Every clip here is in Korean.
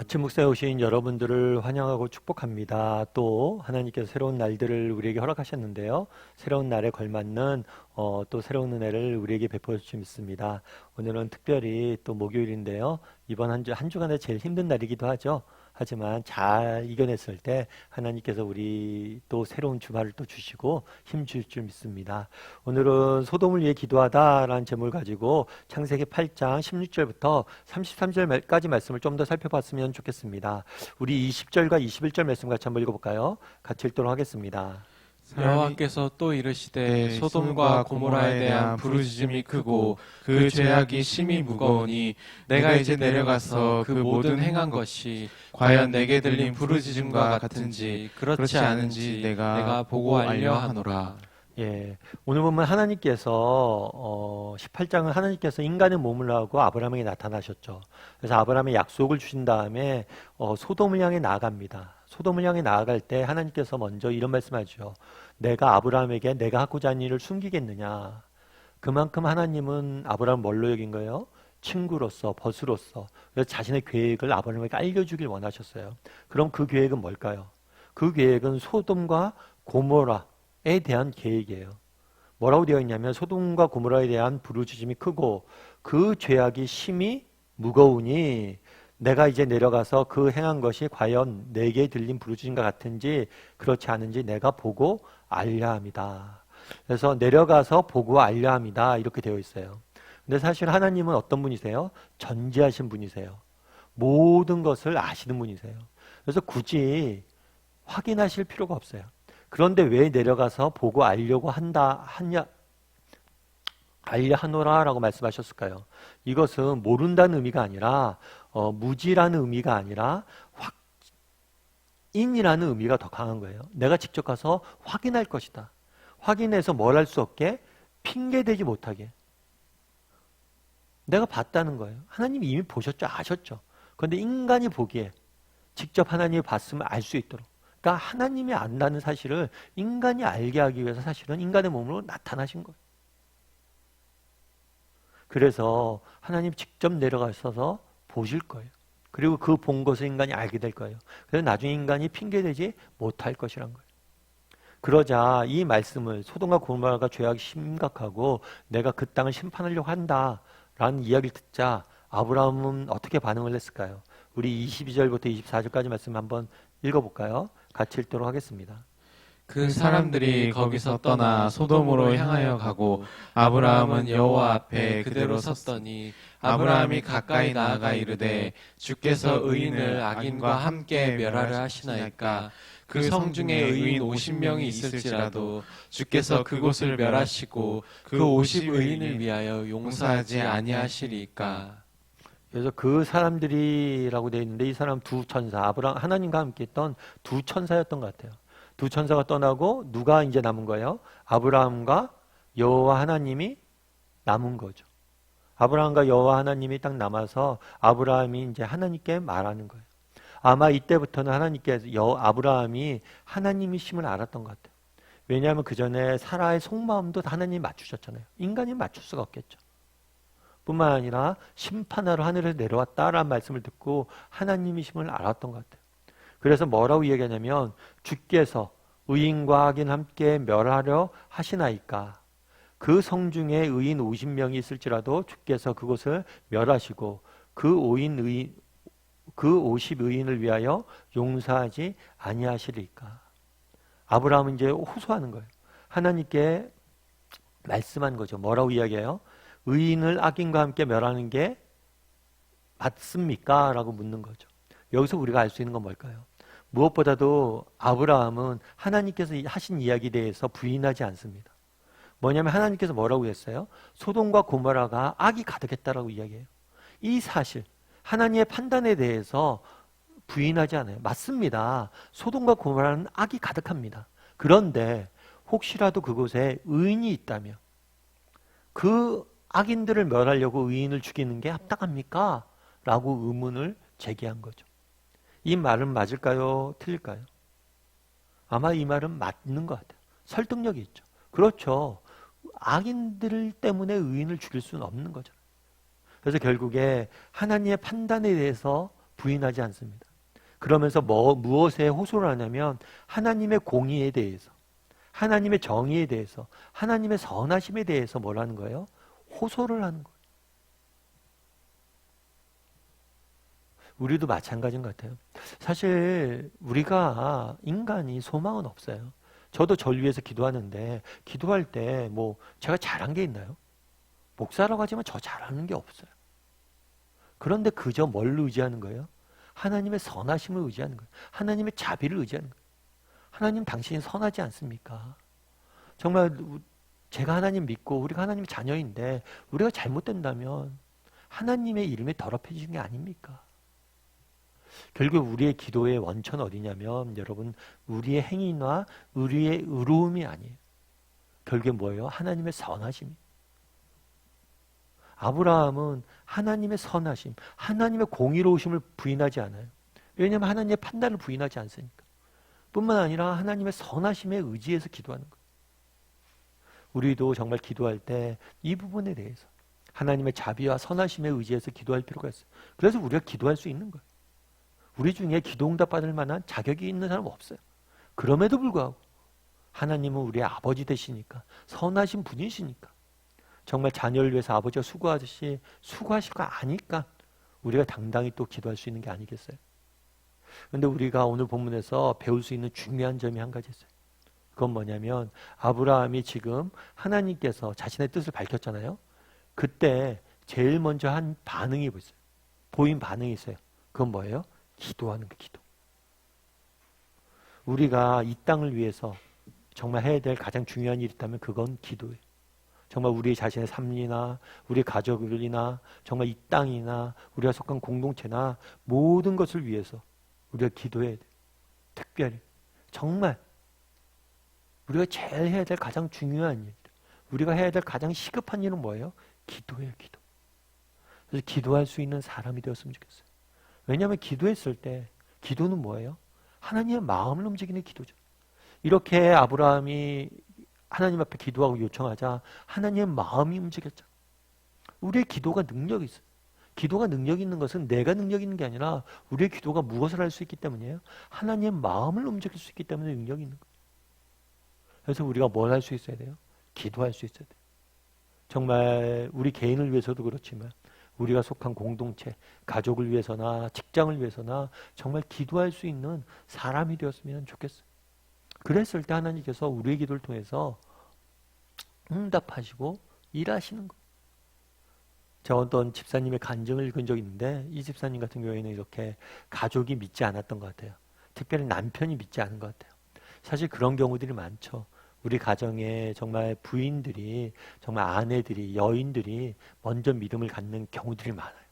아침 묵상에 오신 여러분들을 환영하고 축복합니다. 또 하나님께서 새로운 날들을 우리에게 허락하셨는데요. 새로운 날에 걸맞는 또 새로운 은혜를 우리에게 베풀어 주심 믿습니다. 오늘은 특별히 또 목요일인데요. 이번 한 주간에 제일 힘든 날이기도 하죠. 하지만 잘 이겨냈을 때 하나님께서 우리 또 새로운 주말을 또 주시고 힘 줄 줄 믿습니다. 오늘은 소돔을 위해 기도하다라는 제목을 가지고 창세기 8장 16절부터 33절까지 말씀을 좀 더 살펴봤으면 좋겠습니다. 우리 20절과 21절 말씀 같이 한번 읽어볼까요? 같이 읽도록 하겠습니다. 여호와께서 또 이르시되 소돔과 고모라에 대한 부르짖음이 크고 그 죄악이 심히 무거우니 내가 이제 내려가서 그 모든 행한 것이 과연 내게 들린 부르짖음과 같은지 그렇지 않은지 내가 보고 알려 하노라. 예, 오늘 보면 하나님께서 18장은 하나님께서 인간의 몸을 하고 아브라함에게 나타나셨죠. 그래서 아브라함에 약속을 주신 다음에 소돔을 향해 나아갑니다. 소돔을 향해 나아갈 때 하나님께서 먼저 이런 말씀하죠. 내가 아브라함에게 내가 하고자 하는 일을 숨기겠느냐. 그만큼 하나님은 아브라함을 뭘로 여긴 거예요? 친구로서, 벗으로서. 그래서 자신의 계획을 아브라함에게 알려주길 원하셨어요. 그럼 그 계획은 뭘까요? 그 계획은 소돔과 고모라에 대한 계획이에요. 뭐라고 되어 있냐면 소돔과 고모라에 대한 부르짖음이 크고 그 죄악이 심히 무거우니 내가 이제 내려가서 그 행한 것이 과연 내게 들린 부르짖음과 같은지 그렇지 않은지 내가 보고 알려 합니다. 그래서 내려가서 보고 알려 합니다. 이렇게 되어 있어요. 근데 사실 하나님은 어떤 분이세요? 전지하신 분이세요. 모든 것을 아시는 분이세요. 그래서 굳이 확인하실 필요가 없어요. 그런데 왜 내려가서 보고 알려 하노라 라고 말씀하셨을까요? 이것은 모른다는 의미가 아니라 무지라는 의미가 아니라 확인이라는 의미가 더 강한 거예요. 내가 직접 가서 확인할 것이다. 확인해서 뭘 할 수 없게 핑계대지 못하게. 내가 봤다는 거예요. 하나님이 이미 보셨죠. 아셨죠. 그런데 인간이 보기에 직접 하나님이 봤으면 알 수 있도록. 그러니까 하나님이 안다는 사실을 인간이 알게 하기 위해서 사실은 인간의 몸으로 나타나신 거예요. 그래서 하나님 직접 내려가셔서 보실 거예요. 그리고 그 본 것을 인간이 알게 될 거예요. 그래서 나중에 인간이 핑계대지 못할 것이란 거예요. 그러자 이 말씀을 소돔과 고모라가 죄악이 심각하고 내가 그 땅을 심판하려고 한다라는 이야기를 듣자 아브라함은 어떻게 반응을 했을까요? 우리 22절부터 24절까지 말씀 한번 읽어볼까요? 같이 읽도록 하겠습니다. 그 사람들이 거기서 떠나 소돔으로 향하여 가고 아브라함은 여호와 앞에 그대로 섰더니 아브라함이 가까이 나아가 이르되 주께서 의인을 악인과 함께 멸하려 하시나이까 그 성 중에 의인 50명이 있을지라도 주께서 그곳을 멸하시고 그 50의인을 위하여 용서하지 아니하시리이까. 그래서 그 사람들이라고 되어 있는데 이 사람 두 천사, 아브라함 하나님과 함께 있던 두 천사였던 것 같아요. 두 천사가 떠나고 누가 이제 남은 거예요? 아브라함과 여호와 하나님이 남은 거죠. 아브라함과 여호와 하나님이 딱 남아서 아브라함이 이제 하나님께 말하는 거예요. 아마 이때부터는 하나님께서 아브라함이 하나님이심을 알았던 것 같아요. 왜냐하면 그 전에 사라의 속마음도 하나님이 맞추셨잖아요. 인간이 맞출 수가 없겠죠. 뿐만 아니라 심판하러 하늘에서 내려왔다라는 말씀을 듣고 하나님이심을 알았던 것 같아요. 그래서 뭐라고 이야기하냐면 주께서 의인과 악인 함께 멸하려 하시나이까 그 성 중에 의인 50명이 있을지라도 주께서 그곳을 멸하시고 그 50의인을 위하여 용서하지 아니하시리까. 아브라함은 이제 호소하는 거예요. 하나님께 말씀한 거죠. 뭐라고 이야기해요? 의인을 악인과 함께 멸하는 게 맞습니까? 라고 묻는 거죠. 여기서 우리가 알 수 있는 건 뭘까요? 무엇보다도 아브라함은 하나님께서 하신 이야기에 대해서 부인하지 않습니다. 뭐냐면 하나님께서 뭐라고 했어요? 소돔과 고모라가 악이 가득했다라고 이야기해요. 이 사실, 하나님의 판단에 대해서 부인하지 않아요. 맞습니다. 소돔과 고모라는 악이 가득합니다. 그런데 혹시라도 그곳에 의인이 있다면 그 악인들을 멸하려고 의인을 죽이는 게 합당합니까? 라고 의문을 제기한 거죠. 이 말은 맞을까요? 틀릴까요? 아마 이 말은 맞는 것 같아요. 설득력이 있죠. 그렇죠. 악인들 때문에 의인을 죽일 수는 없는 거죠. 그래서 결국에 하나님의 판단에 대해서 부인하지 않습니다. 그러면서 무엇에 호소를 하냐면 하나님의 공의에 대해서, 하나님의 정의에 대해서, 하나님의 선하심에 대해서 뭐라는 거예요? 호소를 하는 거예요. 우리도 마찬가지인 것 같아요. 사실 우리가 인간이 소망은 없어요. 저도 절 위해서 기도하는데 기도할 때 뭐 제가 잘한 게 있나요? 목사라고 하지만 저 잘하는 게 없어요. 그런데 그저 뭘 의지하는 거예요? 하나님의 선하심을 의지하는 거예요. 하나님의 자비를 의지하는 거예요. 하나님 당신이 선하지 않습니까? 정말 제가 하나님 믿고 우리가 하나님의 자녀인데 우리가 잘못된다면 하나님의 이름이 더럽혀지는 게 아닙니까? 결국 우리의 기도의 원천은 어디냐면 여러분 우리의 행위나 우리의 의로움이 아니에요. 결국에 뭐예요? 하나님의 선하심. 아브라함은 하나님의 선하심, 하나님의 공의로우심을 부인하지 않아요. 왜냐하면 하나님의 판단을 부인하지 않으니까. 뿐만 아니라 하나님의 선하심에 의지해서 기도하는 거예요. 우리도 정말 기도할 때 이 부분에 대해서 하나님의 자비와 선하심에 의지해서 기도할 필요가 있어요. 그래서 우리가 기도할 수 있는 거예요. 우리 중에 기도응답 받을 만한 자격이 있는 사람은 없어요. 그럼에도 불구하고 하나님은 우리의 아버지 되시니까 선하신 분이시니까 정말 자녀를 위해서 아버지가 수고하듯이 수고하실 거 아니까 우리가 당당히 또 기도할 수 있는 게 아니겠어요? 그런데 우리가 오늘 본문에서 배울 수 있는 중요한 점이 한 가지 있어요. 그건 뭐냐면 아브라함이 지금 하나님께서 자신의 뜻을 밝혔잖아요. 그때 제일 먼저 한 반응이 있어요. 보인 반응이 있어요. 그건 뭐예요? 기도하는 거, 기도. 우리가 이 땅을 위해서 정말 해야 될 가장 중요한 일이 있다면 그건 기도예요. 정말 우리 자신의 삶이나 우리 가족이나 정말 이 땅이나 우리가 속한 공동체나 모든 것을 위해서 우리가 기도해야 돼요. 특별히 정말 우리가 제일 해야 될 가장 중요한 일, 우리가 해야 될 가장 시급한 일은 뭐예요? 기도예요, 기도. 그래서 기도할 수 있는 사람이 되었으면 좋겠어요. 왜냐하면 기도했을 때 기도는 뭐예요? 하나님의 마음을 움직이는 기도죠. 이렇게 아브라함이 하나님 앞에 기도하고 요청하자 하나님의 마음이 움직였죠. 우리의 기도가 능력이 있어요. 기도가 능력이 있는 것은 내가 능력이 있는 게 아니라 우리의 기도가 무엇을 할 수 있기 때문이에요? 하나님의 마음을 움직일 수 있기 때문에 능력이 있는 거예요. 그래서 우리가 뭘 할 수 있어야 돼요? 기도할 수 있어야 돼요. 정말 우리 개인을 위해서도 그렇지만 우리가 속한 공동체, 가족을 위해서나 직장을 위해서나 정말 기도할 수 있는 사람이 되었으면 좋겠어요. 그랬을 때 하나님께서 우리의 기도를 통해서 응답하시고 일하시는 거예요. 제가 어떤 집사님의 간증을 읽은 적이 있는데 이 집사님 같은 경우에는 이렇게 가족이 믿지 않았던 것 같아요. 특별히 남편이 믿지 않은 것 같아요. 사실 그런 경우들이 많죠. 우리 가정에 정말 부인들이, 정말 아내들이, 여인들이 먼저 믿음을 갖는 경우들이 많아요.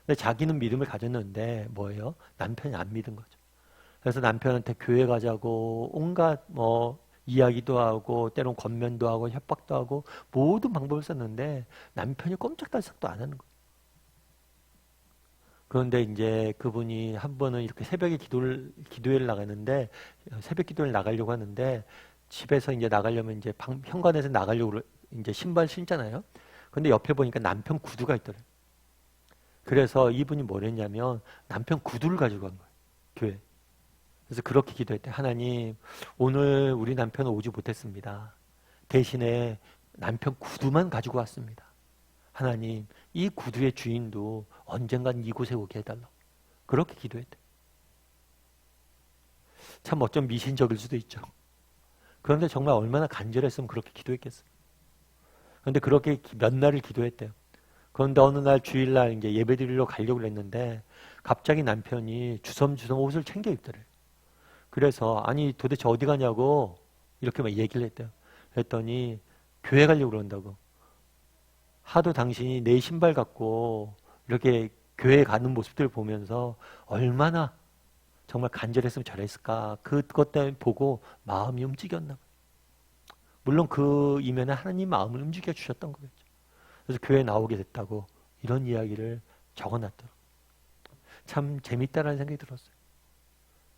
근데 자기는 믿음을 가졌는데 뭐예요? 남편이 안 믿은 거죠. 그래서 남편한테 교회 가자고 온갖 이야기도 하고 때론 권면도 하고 협박도 하고 모든 방법을 썼는데 남편이 꼼짝달싹도 안 하는 거예요. 그런데 이제 그분이 한 번은 이렇게 새벽에 기도회를 나가는데 새벽 기도를 나가려고 하는데 집에서 이제 나가려면 이제 현관에서 나가려고 이제 신발 신잖아요. 근데 옆에 보니까 남편 구두가 있더래요. 그래서 이분이 뭘 했냐면 남편 구두를 가지고 간 거예요. 교회. 그래서 그렇게 기도했대. 하나님, 오늘 우리 남편은 오지 못했습니다. 대신에 남편 구두만 가지고 왔습니다. 하나님, 이 구두의 주인도 언젠간 이곳에 오게 해달라고. 그렇게 기도했대. 참 어쩜 미신적일 수도 있죠. 그런데 정말 얼마나 간절했으면 그렇게 기도했겠어요. 그런데 그렇게 몇 날을 기도했대요. 그런데 어느 날 주일날 이제 예배 드리러 가려고 했는데 갑자기 남편이 주섬주섬 옷을 챙겨 입더래요. 그래서 아니 도대체 어디 가냐고 이렇게 막 얘기를 했대요. 그랬더니 교회 가려고 그런다고. 하도 당신이 내 신발 갖고 이렇게 교회 가는 모습들을 보면서 얼마나 정말 간절했으면 저랬을까. 그것 때문에 보고 마음이 움직였나 봐요. 물론 그 이면에 하나님 마음을 움직여 주셨던 거겠죠. 그래서 교회에 나오게 됐다고 이런 이야기를 적어놨더라고요. 참 재밌다라는 생각이 들었어요.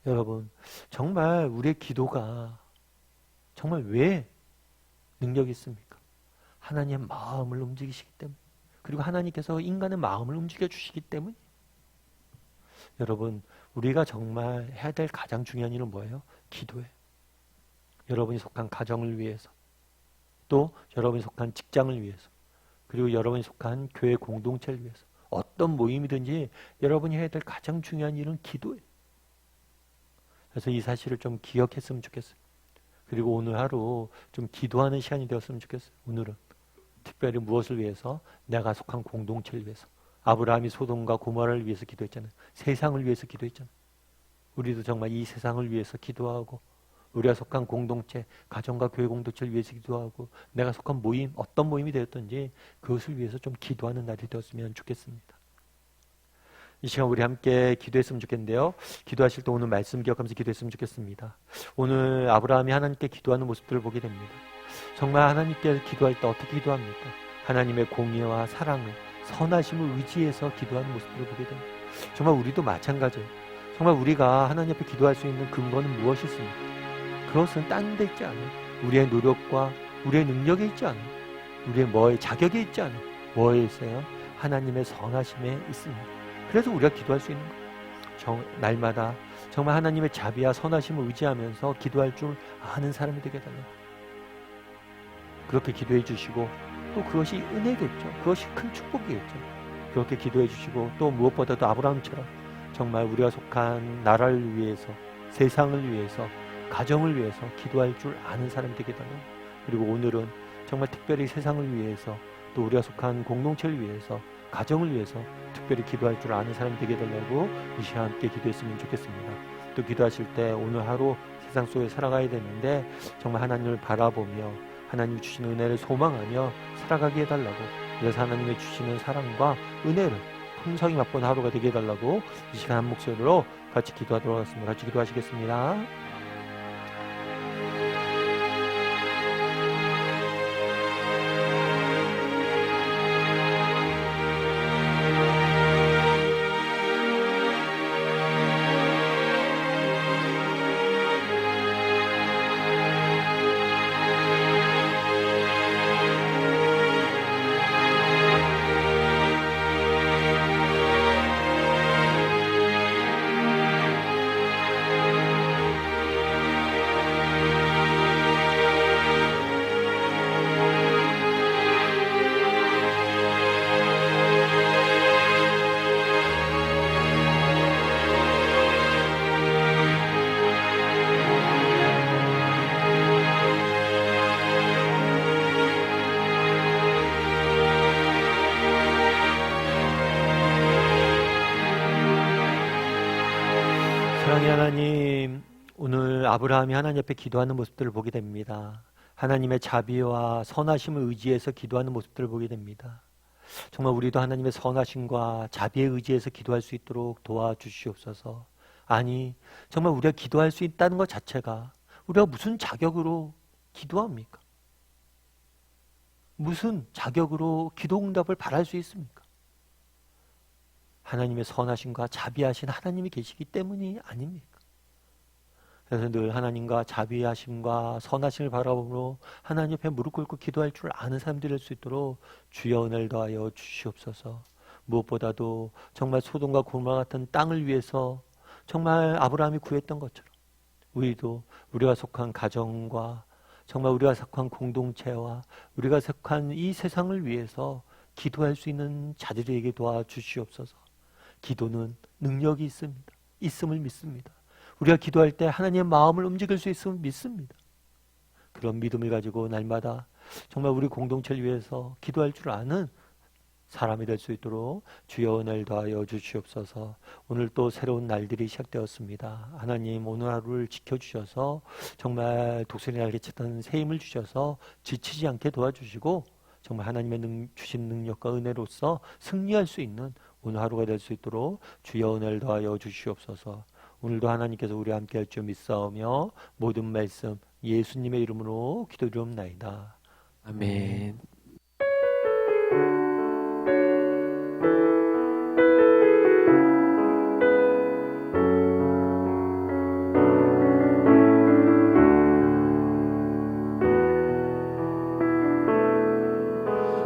여러분, 정말 우리의 기도가 정말 왜 능력이 있습니까? 하나님의 마음을 움직이시기 때문에, 그리고 하나님께서 인간의 마음을 움직여 주시기 때문에. 여러분, 우리가 정말 해야 될 가장 중요한 일은 뭐예요? 기도예요. 여러분이 속한 가정을 위해서, 또 여러분이 속한 직장을 위해서, 그리고 여러분이 속한 교회 공동체를 위해서, 어떤 모임이든지 여러분이 해야 될 가장 중요한 일은 기도예요. 그래서 이 사실을 좀 기억했으면 좋겠어요. 그리고 오늘 하루 좀 기도하는 시간이 되었으면 좋겠어요. 오늘은 특별히 무엇을 위해서? 내가 속한 공동체를 위해서. 아브라함이 소돔과 고모라를 위해서 기도했잖아요. 세상을 위해서 기도했잖아요. 우리도 정말 이 세상을 위해서 기도하고, 우리가 속한 공동체, 가정과 교회 공동체를 위해서 기도하고, 내가 속한 모임, 어떤 모임이 되었든지 그것을 위해서 좀 기도하는 날이 되었으면 좋겠습니다. 이 시간 우리 함께 기도했으면 좋겠는데요. 기도하실 때 오늘 말씀 기억하면서 기도했으면 좋겠습니다. 오늘 아브라함이 하나님께 기도하는 모습들을 보게 됩니다. 정말 하나님께 기도할 때 어떻게 기도합니까? 하나님의 공의와 사랑을, 선하심을 의지해서 기도하는 모습들을 보게 됩니다. 정말 우리도 마찬가지예요. 정말 우리가 하나님 앞에 기도할 수 있는 근거는 무엇이 있습니까? 그것은 딴 데 있지 않아요. 우리의 노력과 우리의 능력에 있지 않아요. 우리의 뭐의 자격에 있지 않아요. 뭐에 있어요? 하나님의 선하심에 있습니다. 그래서 우리가 기도할 수 있는 거예요. 날마다 정말 하나님의 자비와 선하심을 의지하면서 기도할 줄 아는 사람이 되게 달라요. 그렇게 기도해 주시고, 또 그것이 은혜겠죠. 그것이 큰 축복이겠죠. 그렇게 기도해 주시고, 또 무엇보다도 아브라함처럼 정말 우리가 속한 나라를 위해서, 세상을 위해서, 가정을 위해서 기도할 줄 아는 사람이 되게 달라요. 그리고 오늘은 정말 특별히 세상을 위해서, 또 우리가 속한 공동체를 위해서, 가정을 위해서 특별히 기도할 줄 아는 사람이 되게 달라고 이 시간 함께 기도했으면 좋겠습니다. 또 기도하실 때 오늘 하루 세상 속에 살아가야 되는데 정말 하나님을 바라보며 하나님이 주시는 은혜를 소망하며 살아가게 해달라고, 그래서 하나님이 주시는 사랑과 은혜를 풍성히 맛보는 하루가 되게 해달라고 이 시간 한 목소리로 같이 기도하도록 하겠습니다. 같이 기도하시겠습니다. 사랑의 하나님, 오늘 아브라함이 하나님 앞에 기도하는 모습들을 보게 됩니다. 하나님의 자비와 선하심을 의지해서 기도하는 모습들을 보게 됩니다. 정말 우리도 하나님의 선하심과 자비에 의지해서 기도할 수 있도록 도와주시옵소서. 아니, 정말 우리가 기도할 수 있다는 것 자체가 우리가 무슨 자격으로 기도합니까? 무슨 자격으로 기도 응답을 바랄 수 있습니까? 하나님의 선하심과 자비하신 하나님이 계시기 때문이 아닙니까? 그래서 늘 하나님과 자비하심과 선하심을 바라보므로 하나님 앞에 무릎 꿇고 기도할 줄 아는 사람들이 될 수 있도록 주여 은혜를 더하여 주시옵소서. 무엇보다도 정말 소돔과 고모라 같은 땅을 위해서 정말 아브라함이 구했던 것처럼 우리도 우리가 속한 가정과 정말 우리가 속한 공동체와 우리가 속한 이 세상을 위해서 기도할 수 있는 자들에게 도와주시옵소서. 기도는 능력이 있습니다. 있음을 믿습니다. 우리가 기도할 때 하나님의 마음을 움직일 수 있음을 믿습니다. 그런 믿음을 가지고 날마다 정말 우리 공동체를 위해서 기도할 줄 아는 사람이 될 수 있도록 주여 은혜를 더하여 주시옵소서. 오늘 또 새로운 날들이 시작되었습니다. 하나님 오늘 하루를 지켜주셔서 정말 독수리 날개쳤던 새 힘을 주셔서 지치지 않게 도와주시고 정말 하나님의 주신 능력과 은혜로서 승리할 수 있는 오늘 하루가 될 수 있도록 주여 은혜를 더하여 주시옵소서. 오늘도 하나님께서 우리와 함께 할 줄 믿사오며 모든 말씀 예수님의 이름으로 기도드리옵나이다. 아멘.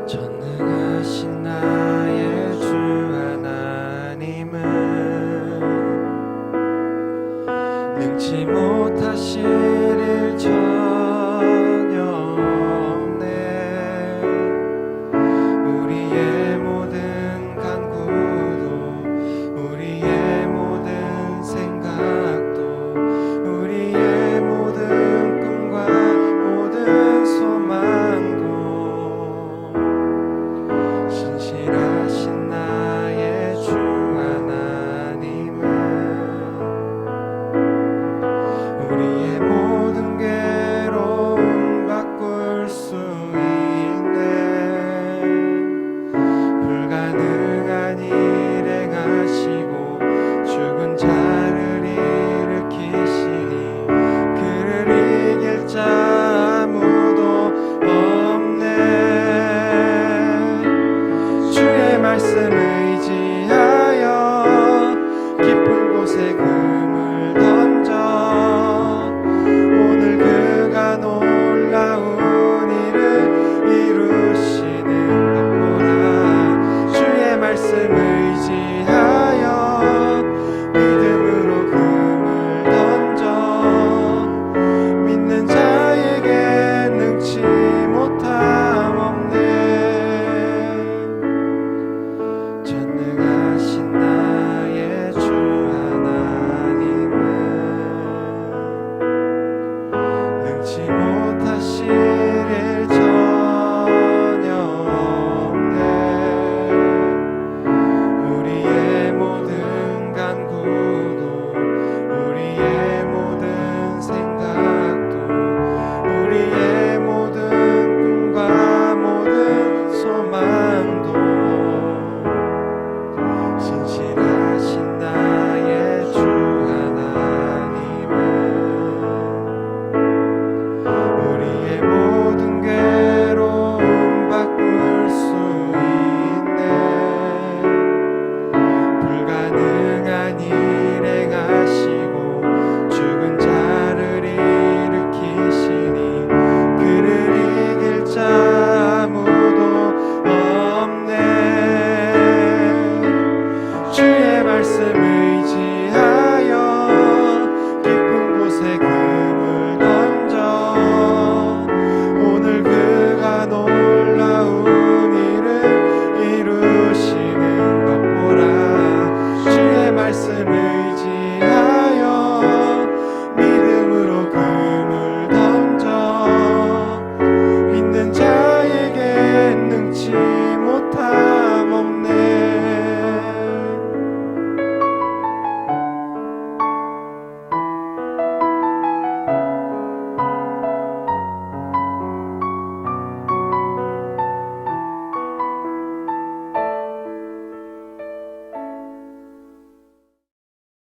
전능하신 나의 주 하나님은 능치 못하신